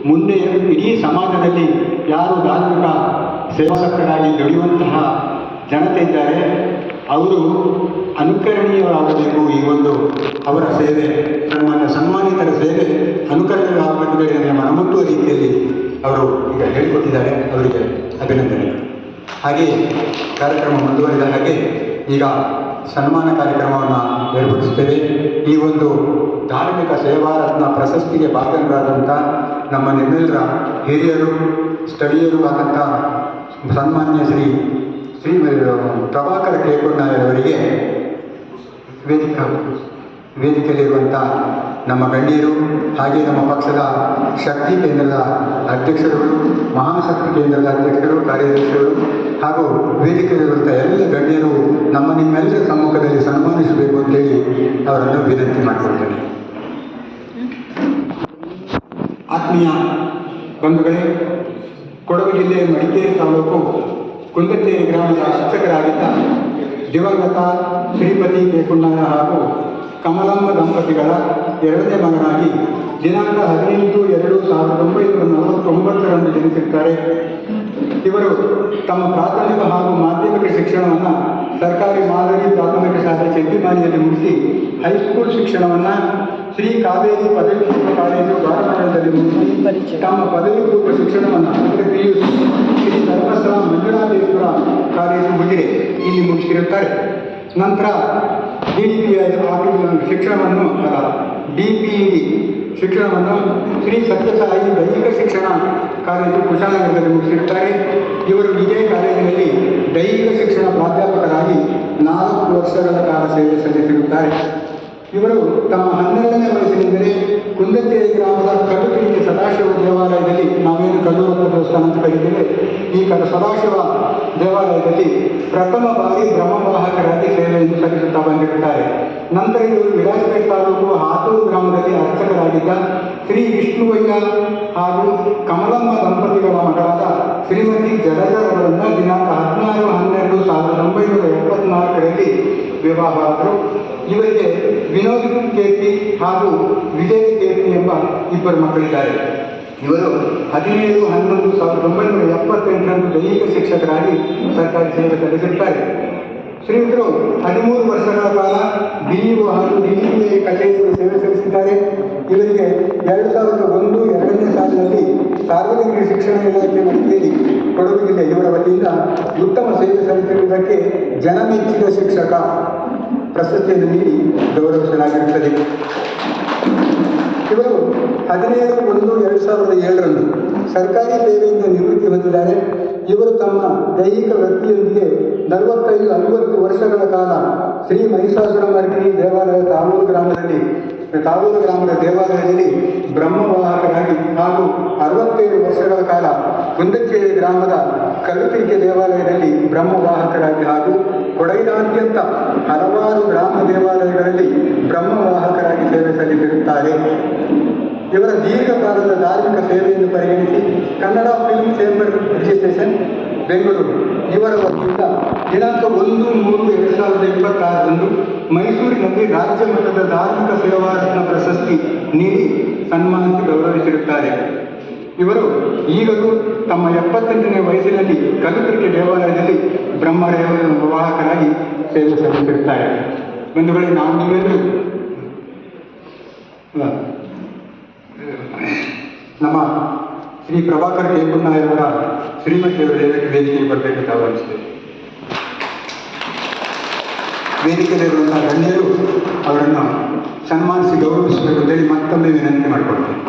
ಮುಂದೆ ಇಡೀ ಸಮಾಜದಲ್ಲಿ ಯಾರು ಧಾರ್ಮಿಕ ಸೇವಕರಾಗಿ ದುಡಿಯುವಂತಹ ಜನತೆ ಇದ್ದಾರೆ ಅವರು ಅನುಕರಣೀಯವಾಗಬೇಕು. ಈ ಒಂದು ಅವರ ಸೇವೆ, ಸನ್ಮಾನಿತರ ಸೇವೆ ಅನುಕರಣೀಯವಾಗಬೇಕು ಎಂದು ಮನಮುಟ್ಟುವ ರೀತಿಯಲ್ಲಿ ಅವರು ಈಗ ಹೇಳಿಕೊಟ್ಟಿದ್ದಾರೆ. ಅವರಿಗೆ ಅಭಿನಂದನೆಗಳು. ಹಾಗೆಯೇ ಕಾರ್ಯಕ್ರಮ ಮುಂದುವರಿದ ಹಾಗೆ ಈಗ ಸನ್ಮಾನ ಕಾರ್ಯಕ್ರಮವನ್ನು ಏರ್ಪಡಿಸುತ್ತೇವೆ. ಈ ಒಂದು ಧಾರ್ಮಿಕ ಸೇವಾರತ್ನ ಪ್ರಶಸ್ತಿಗೆ ಭಾಜನರಾದಂಥ ನಮ್ಮ ನಿಮ್ಮೆಲ್ಲರ ಹಿರಿಯರು, ಸ್ಥಳೀಯರು ಆದಂಥ ಸನ್ಮಾನ್ಯ ಶ್ರೀ ಪ್ರಭಾಕರ್ ಕೇಕೊಂಡಾಯರವರಿಗೆ ವೇದಿಕೆಯಲ್ಲಿರುವಂಥ ನಮ್ಮ ಗಣ್ಯರು, ಹಾಗೆ ನಮ್ಮ ಪಕ್ಷದ ಶಕ್ತಿ ಕೇಂದ್ರದ ಅಧ್ಯಕ್ಷರುಗಳು, ಮಹಾಶಕ್ತಿ ಕೇಂದ್ರದ ಅಧ್ಯಕ್ಷರು, ಕಾರ್ಯದರ್ಶಿಗಳು ಹಾಗೂ ವೇದಿಕೆಯಲ್ಲಿರುವಂಥ ಎಲ್ಲ ಗಣ್ಯರು ನಿಮ್ಮೆಲ್ಲರ ಸಮ್ಮುಖದಲ್ಲಿ ಸನ್ಮಾನಿಸಬೇಕು ಅಂತೇಳಿ ಅವರನ್ನು ವಿನಂತಿ ಮಾಡಿಕೊಳ್ತೇನೆ. ಆತ್ಮೀಯ ಬಂಧುಗಳೇ, ಕೊಡಗು ಜಿಲ್ಲೆಯ ಮಡಿಕೇರಿ ತಾಲೂಕು ಕುಂದಚೇರಿ ಗ್ರಾಮದ ಅರ್ಚಕರಾಗಿದ್ದ ದಿವಂಗತ ಶ್ರೀಪತಿ ಕೇಕೊಂಡಾಯ ಹಾಗೂ ಕಮಲಮ್ಮ ದಂಪತಿಗಳ ಎರಡನೇ ಮಗನಾಗಿ ದಿನಾಂಕ 18/2/1949 ಜನಿಸಿರ್ತಾರೆ. ಇವರು ತಮ್ಮ ಪ್ರಾಥಮಿಕ ಹಾಗೂ ಮಾಧ್ಯಮಿಕ ಶಿಕ್ಷಣವನ್ನು ಸರ್ಕಾರಿ ಮಾದರಿ ಪ್ರಾಥಮಿಕ ಶಾಲೆ ಚೆಟ್ಟಿಮಾನಿಯಲ್ಲಿ ಮುಗಿಸಿ ಹೈಸ್ಕೂಲ್ ಶಿಕ್ಷಣವನ್ನು ಶ್ರೀ ಕಾವೇರಿ ಪದವಿ ಪೂರ್ವ ಕಾಲೇಜು ಧಾರವಾಡದಲ್ಲಿ ಮುಗಿಸಿ ತಮ್ಮ ಪದವಿ ಪೂರ್ವ ಶಿಕ್ಷಣವನ್ನು PUC ಶ್ರೀ ಧರ್ಮಸ್ಥಳ ಮಂಜುನಾಥೇಶ್ವರ ಕಾಲೇಜು ಮುಗಿರೆ ಇಲ್ಲಿ ಮುಗಿಸಿರುತ್ತಾರೆ. ನಂತರ DPED ಶಿಕ್ಷಣವನ್ನು ಶ್ರೀ ಸತ್ಯಸಾಯಿ ದೈಹಿಕ ಶಿಕ್ಷಣ ಕಾಲೇಜು ಕುಶಾಲನಗರದಲ್ಲಿ ಮುಗಿಸಿರುತ್ತಾರೆ. ಇವರು ಇದೇ ಕಾಲೇಜಿನಲ್ಲಿ ದೈಹಿಕ ಶಿಕ್ಷಣ ಪ್ರಾಧ್ಯಾಪಕರಾಗಿ 4 ವರ್ಷಗಳ ಕಾಲ ಸೇವೆ ಸಲ್ಲಿಸಿರುತ್ತಾರೆ. ಇವರು ತಮ್ಮ 12ನೇ ವಯಸ್ಸಿನಿಂದಲೇ ಕುಂದಚೇರಿ ಗ್ರಾಮದ ಕಡುಕಿರಿಕೆ ಸದಾಶಿವ ದೇವಾಲಯದಲ್ಲಿ, ನಾವೇನು ಕಲ್ಲೂರ ದೇವಸ್ಥಾನ ಅಂತ ಕರೀತೇವೆ, ಈ ಸದಾಶಿವ ದೇವಾಲಯದಲ್ಲಿ ಪ್ರಥಮ ಬಾರಿ ಬ್ರಹ್ಮವಾಹಕರಾಗಿ ಸೇವೆಯನ್ನು ಸಲ್ಲಿಸುತ್ತಾ ಬಂದಿರುತ್ತಾರೆ. ನಂತರ ಇವರು ವಿರಾಜಪೇಟೆ ತಾಲೂಕು ಹಾತೂರು ಗ್ರಾಮದಲ್ಲಿ ಅರ್ಚಕರಾಗಿದ್ದ ಶ್ರೀ ವಿಷ್ಣುವಯ್ಯ ಹಾಗೂ ಕಮಲಮ್ಮ ದಂಪತಿಗಳ ಮಗಳಾದ ಶ್ರೀಮತಿ ಜಡಜರವರನ್ನು ದಿನಾಂಕ 16/12/1974 ವಿವಾಹವಾದರು. ಇವರಿಗೆ ವಿನೋದ್ ಕೇರ್ತಿ ಹಾಗೂ ವಿಜಯ್ ಕೇರ್ತಿ ಎಂಬ ಇಬ್ಬರು ಮಕ್ಕಳಿದ್ದಾರೆ. ಇವರು 17/11/1978 ದೈಹಿಕ ಶಿಕ್ಷಕರಾಗಿ ಸರ್ಕಾರಿ ಸೇವೆ ಸಲ್ಲಿಸಿರುತ್ತಾರೆ. ಶ್ರೀಯುತರು 13 ವರ್ಷಗಳ ಕಾಲ BEO ಹಾಗೂ DPA ಕಚೇರಿಯಲ್ಲಿ ಸೇವೆ ಸಲ್ಲಿಸಿದ್ದಾರೆ. ಇವರಿಗೆ 2001-2ನೇ ಸಾಲಿನಲ್ಲಿ ಸಾರ್ವಜನಿಕ ಶಿಕ್ಷಣ ಇಲಾಖೆ ಮಡಿಕೇರಿ ಕೊಡಗು ಜಿಲ್ಲೆ ಇವರ ವತಿಯಿಂದ ಉತ್ತಮ ಸೇವೆ ಸಲ್ಲಿಸಿರುವುದಕ್ಕೆ ಜನಮೆಚ್ಚಿದ ಶಿಕ್ಷಕ ಪ್ರಶಸ್ತಿಯನ್ನು ನೀಡಿ ಗೌರವಿಸಲಾಗಿರುತ್ತದೆ. ಇವರು 17/1/2007 ಸರ್ಕಾರಿ ಸೇವೆಯಿಂದ ನಿವೃತ್ತಿ ಹೊಂದಿದ್ದಾರೆ. ಇವರು ತಮ್ಮ ದೈಹಿಕ ವೃತ್ತಿಯೊಂದಿಗೆ 45-50 ವರ್ಷಗಳ ಕಾಲ ಶ್ರೀ ಮಹಿಷಾಸುರಮರ್ದಿನಿ ದೇವಾಲಯ ತಾವೂರು ಗ್ರಾಮದ ದೇವಾಲಯದಲ್ಲಿ ಬ್ರಹ್ಮವಾಹಕರಾಗಿ ಹಾಗೂ 67 ವರ್ಷಗಳ ಕಾಲ ಕುಂದಚೇರಿ ಗ್ರಾಮದ ಕಲ್ಲುತಿರಿಕೆ ದೇವಾಲಯದಲ್ಲಿ ಬ್ರಹ್ಮವಾಹಕರಾಗಿ ಹಾಗೂ ಕೊಡಗಿನಾದ್ಯಂತ ಹಲವಾರು ಗ್ರಾಮ ದೇವಾಲಯಗಳಲ್ಲಿ ಬ್ರಹ್ಮವಾಹಕರಾಗಿ ಸೇವೆ ಸಲ್ಲಿಸಿರುತ್ತಾರೆ. ಇವರ ದೀರ್ಘಕಾಲದ ಧಾರ್ಮಿಕ ಸೇವೆಯನ್ನು ಪರಿಗಣಿಸಿ Kannada film chamber registration Bengaluru ಇವರ ವತಿಯಿಂದ ದಿನಾಂಕ 1/3/2026 ಮೈಸೂರಿನಲ್ಲಿ ರಾಜ್ಯ ಮಟ್ಟದ ಧಾರ್ಮಿಕ ಸೇವಾರತ್ನ ಪ್ರಶಸ್ತಿ ನೀಡಿ ಸನ್ಮಾನಿಸಿ ಗೌರವಿಸಿರುತ್ತಾರೆ. ಇವರು ಈಗಲೂ ತಮ್ಮ 78ನೇ ವಯಸ್ಸಿನಲ್ಲಿ ಕಲ್ಲುತಿರಿಕೆ ದೇವಾಲಯದಲ್ಲಿ ಬ್ರಹ್ಮವಾಹಕರಾಗಿ ಸೇವೆ ಸಲ್ಲಿಸಿರುತ್ತಾರೆ. ಬಂಧುಗಳೇ, ನಾವು ನೀವೆಲ್ಲರೂ ನಮ್ಮ ಶ್ರೀ ಪ್ರಭಾಕರ್ ಕೇಕೊಂಡಾಯವರ ಶ್ರೀಮತಿಯವರ ವೇದಿಕೆಗೆ ಬರಬೇಕಂತ ಆಹ್ವಾನಿಸ್ತೇವೆ. ವೇದಿಕೆಯಲ್ಲಿರುವಂತಹ ಗಣ್ಯರು ಅವರನ್ನು ಸನ್ಮಾನಿಸಿ ಗೌರವಿಸಬೇಕು ಅಂತೇಳಿ ಮತ್ತೊಮ್ಮೆ ವಿನಂತಿ ಮಾಡಿಕೊಡ್ತೇನೆ.